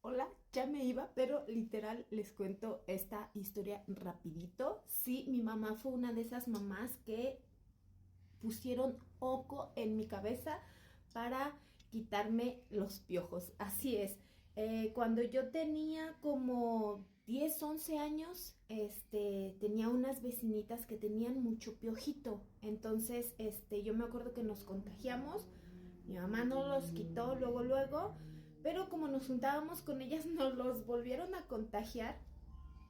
Hola, ya me iba, pero literal les cuento esta historia rapidito. Sí, mi mamá fue una de esas mamás que pusieron oco en mi cabeza para quitarme los piojos. Así es. Cuando yo tenía como 10, 11 años, tenía unas vecinitas que tenían mucho piojito. Entonces, yo me acuerdo que nos contagiamos. Mi mamá no los quitó luego, pero como nos juntábamos con ellas, nos los volvieron a contagiar.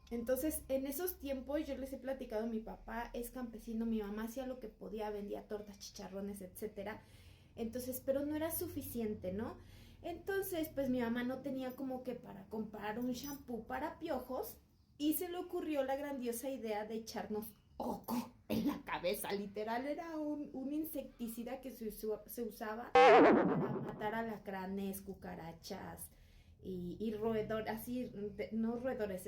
Entonces, en esos tiempos yo les he platicado, mi papá es campesino, mi mamá hacía lo que podía, vendía tortas, chicharrones, etcétera. Entonces, pero no era suficiente, ¿no? Entonces, pues mi mamá no tenía como que para comprar un shampoo para piojos y se le ocurrió la grandiosa idea de echarnos oco en la cabeza. Literal era un insecticida que se usaba para matar alacranes, cucarachas, y roedores, así, no roedores,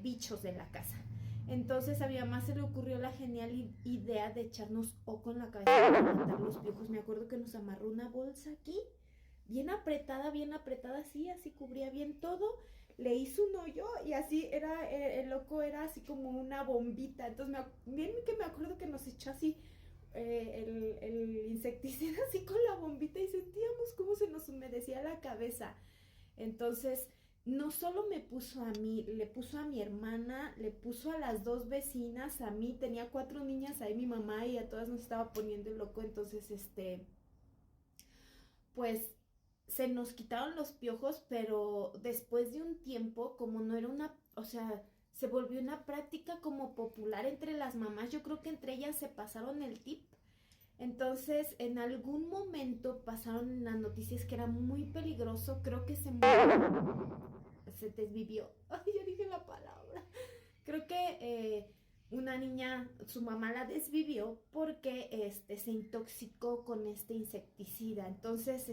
bichos de la casa. Entonces a mi mamá se le ocurrió la genial idea de echarnos oco en la cabeza para matar los piojos. Me acuerdo que nos amarró una bolsa aquí, bien apretada, así cubría bien todo. Le hizo un hoyo y así era, el loco era así como una bombita. Entonces, bien que me acuerdo que nos echó así el insecticida así con la bombita y sentíamos cómo se nos humedecía la cabeza. Entonces, no solo me puso a mí, le puso a mi hermana, le puso a las dos vecinas, a mí, tenía 4 niñas ahí mi mamá y a todas nos estaba poniendo el loco. Entonces, pues se nos quitaron los piojos, pero después de un tiempo, como no era una, o sea, se volvió una práctica como popular entre las mamás, yo creo que entre ellas se pasaron el tip. Entonces, en algún momento pasaron en las noticias que era muy peligroso, creo que se murió, se desvivió. Ay, ya dije la palabra. Creo que una niña, su mamá la desvivió porque se intoxicó con este insecticida. Entonces,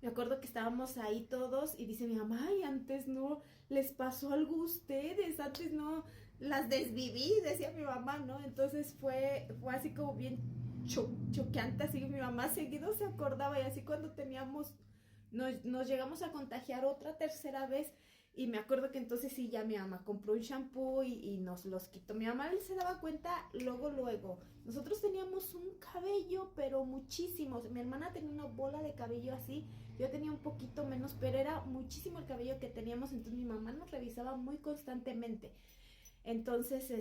me acuerdo que estábamos ahí todos y dice mi mamá, ay, antes no les pasó algo a ustedes, antes no las desviví, decía mi mamá, ¿no? Entonces fue así como bien choqueante, así que mi mamá seguido se acordaba y así cuando nos llegamos a contagiar otra tercera vez y me acuerdo que entonces sí, ya mi mamá compró un shampoo y nos los quitó. Mi mamá se daba cuenta luego. Nosotros teníamos un cabello, pero muchísimo. Mi hermana tenía una bola de cabello así, yo tenía un poquito menos, pero era muchísimo el cabello que teníamos, entonces mi mamá nos revisaba muy constantemente. Entonces,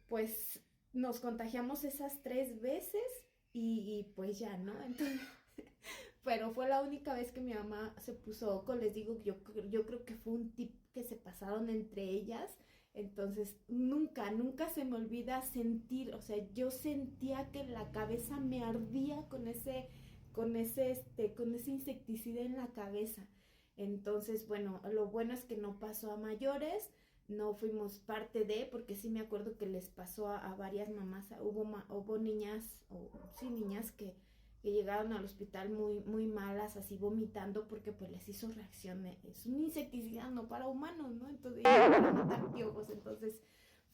pues nos contagiamos esas 3 veces y pues ya, ¿no? Entonces, pero fue la única vez que mi mamá se puso oco. Les digo, yo creo que fue un tip que se pasaron entre ellas. Entonces, nunca se me olvida sentir, o sea, yo sentía que la cabeza me ardía con ese insecticida en la cabeza. Entonces, bueno, lo bueno es que no pasó a mayores, no fuimos parte de, porque sí me acuerdo que les pasó a varias mamás, hubo niñas, o sí, niñas que llegaron al hospital muy malas, así vomitando, porque pues les hizo reacción. Es un insecticida no para humanos, ¿no? Entonces, para matar piojos, entonces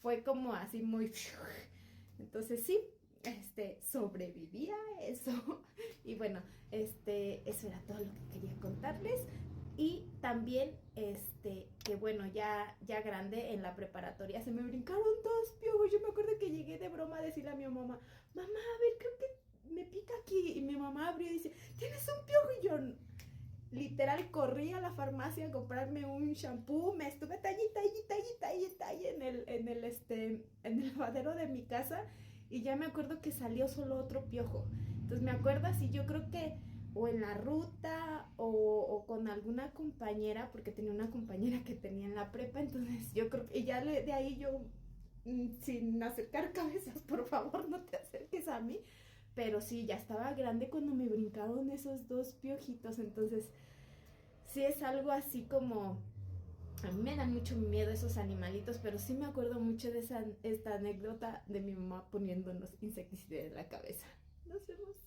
fue como así muy... Entonces sí, sobreviví a eso. Y bueno, eso era todo lo que quería contarles. Y también, que bueno, ya grande en la preparatoria se me brincaron 2 piojos. Yo me acuerdo que llegué de broma a decirle a mi mamá, mamá, a ver, creo que me pica aquí. Y mi mamá abrió y dice, ¿tienes un piojo? Y yo, literal, corrí a la farmacia a comprarme un shampoo. Me estuve talle en el lavadero de mi casa. Y ya me acuerdo que salió solo otro piojo. Entonces me acuerdo así, yo creo que o en la ruta o con alguna compañera, porque tenía una compañera que tenía en la prepa. Entonces yo creo que y ya de ahí yo, sin acercar cabezas, por favor no te acerques a mí. Pero sí, ya estaba grande cuando me brincaron esos 2 piojitos. Entonces sí es algo así como... A mí me dan mucho miedo esos animalitos, pero sí me acuerdo mucho de esta anécdota de mi mamá poniéndonos insecticidas en la cabeza. Nos vemos.